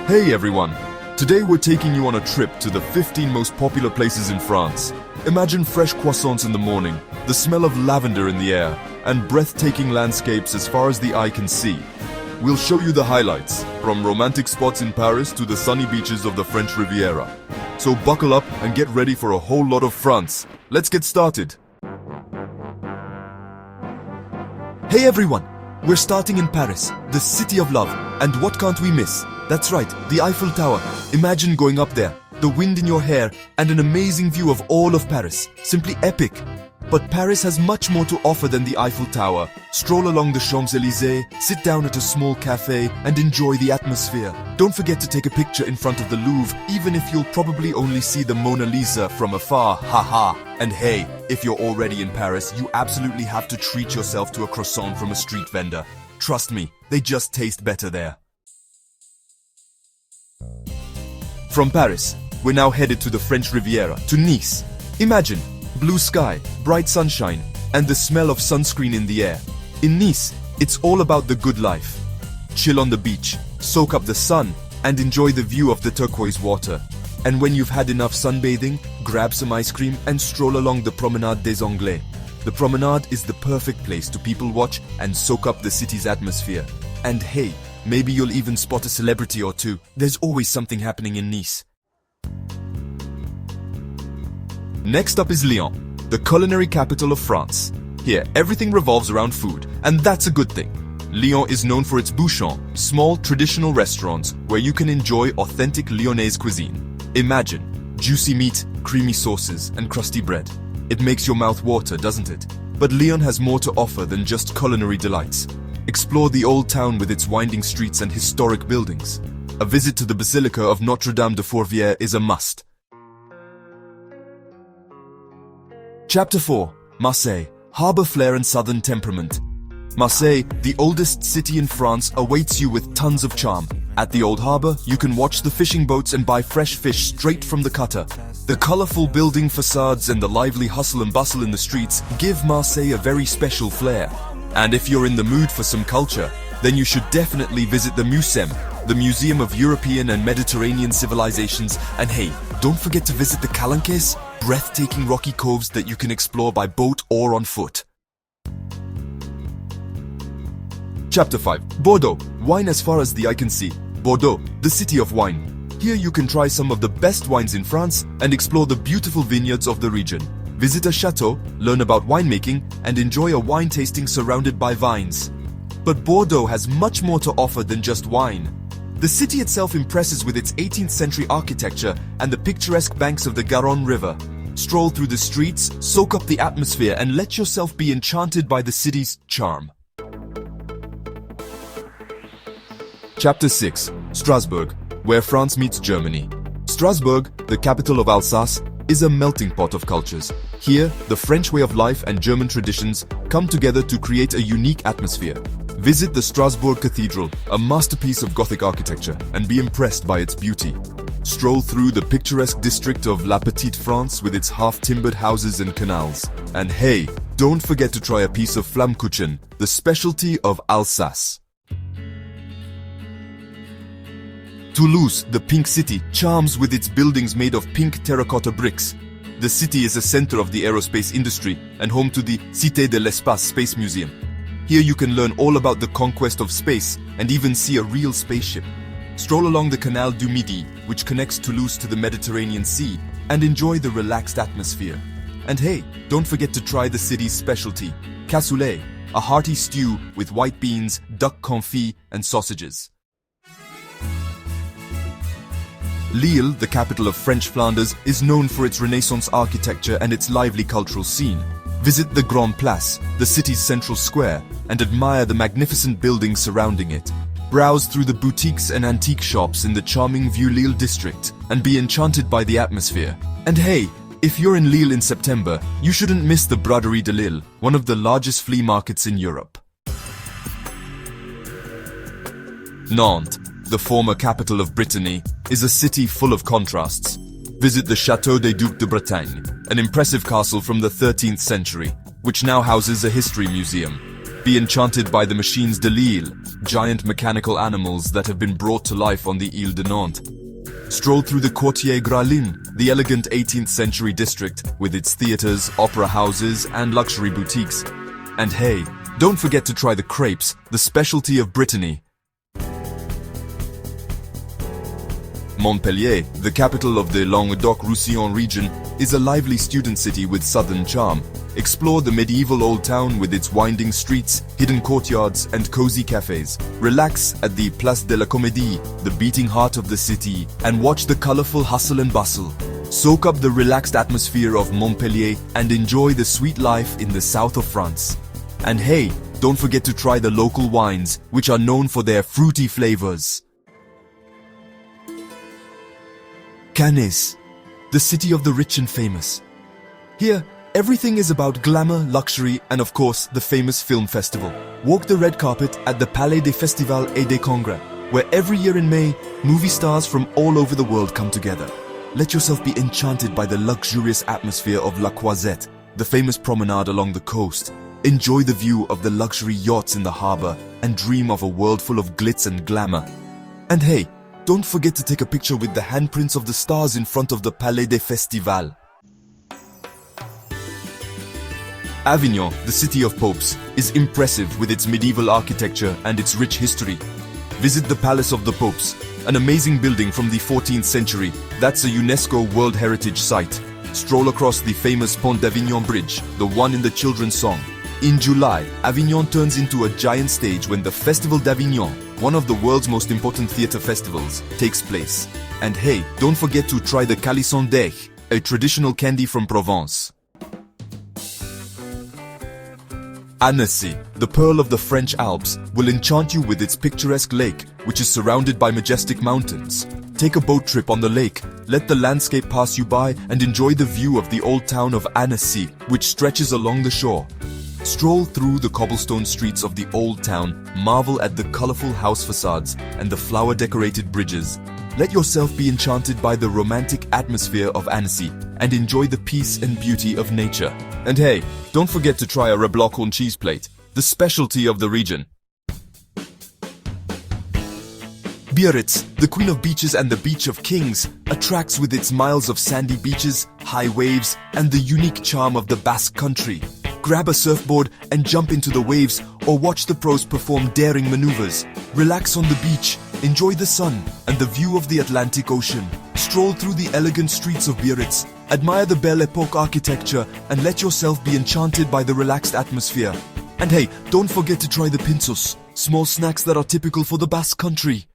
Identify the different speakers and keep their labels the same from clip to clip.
Speaker 1: Hey everyone! Today we're taking you on a trip to the 15 most popular places in France. Imagine fresh croissants in the morning, the smell of lavender in the air, and breathtaking landscapes as far as the eye can see. We'll show you the highlights, from romantic spots in Paris to the sunny beaches of the French Riviera. So buckle up and get ready for a whole lot of France. Let's get started! Hey everyone! We're starting in Paris, the city of love. And what can't we miss? That's right, the Eiffel Tower. Imagine going up there, the wind in your hair, and an amazing view of all of Paris. Simply epic. But Paris has much more to offer than the Eiffel Tower. Stroll along the Champs-Élysées, sit down at a small cafe, and enjoy the atmosphere. Don't forget to take a picture in front of the Louvre, even if you'll probably only see the Mona Lisa from afar, haha. And hey, if you're already in Paris, you absolutely have to treat yourself to a croissant from a street vendor. Trust me, they just taste better there. From Paris, we're now headed to the French Riviera, to Nice. Imagine, blue sky, bright sunshine, and the smell of sunscreen in the air. In Nice, it's all about the good life. Chill on the beach, soak up the sun, and enjoy the view of the turquoise water. And when you've had enough sunbathing, grab some ice cream and stroll along the Promenade des Anglais. The promenade is the perfect place to people watch and soak up the city's atmosphere. And hey, maybe you'll even spot a celebrity or two. There's always something happening in Nice. Next up is Lyon, the culinary capital of France. Here, everything revolves around food, and that's a good thing. Lyon is known for its bouchons, small traditional restaurants where you can enjoy authentic Lyonnaise cuisine. Imagine, juicy meat, creamy sauces, and crusty bread. It makes your mouth water, doesn't it? But Lyon has more to offer than just culinary delights. Explore the old town with its winding streets and historic buildings. A visit to the Basilica of Notre-Dame de Fourvière is a must. Chapter 4. Marseille, Harbour Flair and Southern Temperament. Marseille, the oldest city in France, awaits you with tons of charm. At the old harbour, you can watch the fishing boats and buy fresh fish straight from the cutter. The colourful building facades and the lively hustle and bustle in the streets give Marseille a very special flair. And if you're in the mood for some culture, then you should definitely visit the Mucem, the Museum of European and Mediterranean Civilizations. And hey, don't forget to visit the Calanques, breathtaking rocky coves that you can explore by boat or on foot. Chapter 5. Bordeaux, wine as far as the eye can see. Bordeaux, the city of wine. Here you can try some of the best wines in France and explore the beautiful vineyards of the region. Visit a chateau, learn about winemaking, and enjoy a wine tasting surrounded by vines. But Bordeaux has much more to offer than just wine. The city itself impresses with its 18th century architecture and the picturesque banks of the Garonne River. Stroll through the streets, soak up the atmosphere, and let yourself be enchanted by the city's charm. Chapter 6. Strasbourg, where France meets Germany. Strasbourg, the capital of Alsace, is a melting pot of cultures. Here, the French way of life and German traditions come together to create a unique atmosphere. Visit the Strasbourg Cathedral, a masterpiece of Gothic architecture, and be impressed by its beauty. Stroll through the picturesque district of La Petite France with its half-timbered houses and canals. And hey, don't forget to try a piece of Flammkuchen, the specialty of Alsace. Toulouse, the Pink City, charms with its buildings made of pink terracotta bricks. The city is a center of the aerospace industry and home to the Cité de l'Espace Space Museum. Here you can learn all about the conquest of space and even see a real spaceship. Stroll along the Canal du Midi, which connects Toulouse to the Mediterranean Sea, and enjoy the relaxed atmosphere. And hey, don't forget to try the city's specialty, cassoulet, a hearty stew with white beans, duck confit, and sausages. Lille, the capital of French Flanders, is known for its Renaissance architecture and its lively cultural scene. Visit the Grand Place, the city's central square, and admire the magnificent buildings surrounding it. Browse through the boutiques and antique shops in the charming Vieux-Lille district and be enchanted by the atmosphere. And hey, if you're in Lille in September, you shouldn't miss the Braderie de Lille, one of the largest flea markets in Europe. Nantes, the former capital of Brittany, is a city full of contrasts. Visit the Château des Ducs de Bretagne, an impressive castle from the 13th century, which now houses a history museum. Be enchanted by the machines de Lille, giant mechanical animals that have been brought to life on the Ile de Nantes. Stroll through the Quartier Gralin, the elegant 18th century district with its theaters, opera houses, and luxury boutiques. And hey, don't forget to try the crepes, the specialty of Brittany. Montpellier, the capital of the Languedoc-Roussillon region, is a lively student city with southern charm. Explore the medieval old town with its winding streets, hidden courtyards, and cozy cafes. Relax at the Place de la Comédie, the beating heart of the city, and watch the colorful hustle and bustle. Soak up the relaxed atmosphere of Montpellier and enjoy the sweet life in the south of France. And hey, don't forget to try the local wines, which are known for their fruity flavors. Cannes, the city of the rich and famous. Here, everything is about glamour, luxury, and of course, the famous film festival. Walk the red carpet at the Palais des Festivals et des Congrès, where every year in May, movie stars from all over the world come together. Let yourself be enchanted by the luxurious atmosphere of La Croisette, the famous promenade along the coast. Enjoy the view of the luxury yachts in the harbor and dream of a world full of glitz and glamour. And hey, don't forget to take a picture with the handprints of the stars in front of the Palais des Festivals. Avignon, the city of popes, is impressive with its medieval architecture and its rich history. Visit the Palace of the Popes, an amazing building from the 14th century that's a UNESCO World Heritage Site. Stroll across the famous Pont d'Avignon Bridge, the one in the children's song. In July, Avignon turns into a giant stage when the Festival d'Avignon, one of the world's most important theatre festivals, takes place. And hey, don't forget to try the Calisson d'Aix, a traditional candy from Provence. Annecy, the pearl of the French Alps, will enchant you with its picturesque lake, which is surrounded by majestic mountains. Take a boat trip on the lake, let the landscape pass you by, and enjoy the view of the old town of Annecy, which stretches along the shore. Stroll through the cobblestone streets of the old town, marvel at the colorful house facades and the flower-decorated bridges. Let yourself be enchanted by the romantic atmosphere of Annecy and enjoy the peace and beauty of nature. And hey, don't forget to try a reblochon cheese plate, the specialty of the region. Biarritz, the queen of beaches and the beach of kings, attracts with its miles of sandy beaches, high waves, and the unique charm of the Basque country. Grab a surfboard and jump into the waves or watch the pros perform daring maneuvers. Relax on the beach, enjoy the sun and the view of the Atlantic Ocean. Stroll through the elegant streets of Biarritz, admire the Belle Epoque architecture and let yourself be enchanted by the relaxed atmosphere. And hey, don't forget to try the pinchos, small snacks that are typical for the Basque country.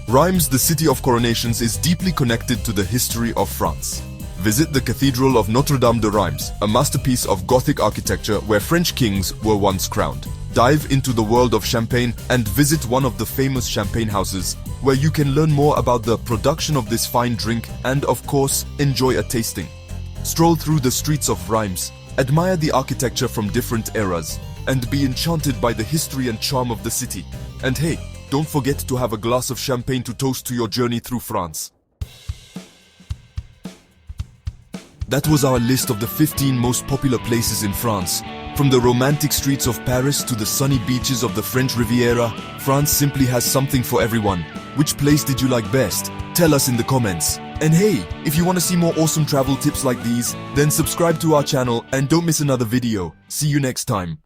Speaker 1: Reims, the city of coronations, is deeply connected to the history of France. Visit the Cathedral of Notre-Dame de Reims, a masterpiece of Gothic architecture where French kings were once crowned. Dive into the world of champagne and visit one of the famous champagne houses, where you can learn more about the production of this fine drink and, of course, enjoy a tasting. Stroll through the streets of Reims, admire the architecture from different eras, and be enchanted by the history and charm of the city. And hey, don't forget to have a glass of champagne to toast to your journey through France. That was our list of the 15 most popular places in France. From the romantic streets of Paris to the sunny beaches of the French Riviera, France simply has something for everyone. Which place did you like best? Tell us in the comments. And hey, if you want to see more awesome travel tips like these, then subscribe to our channel and don't miss another video. See you next time.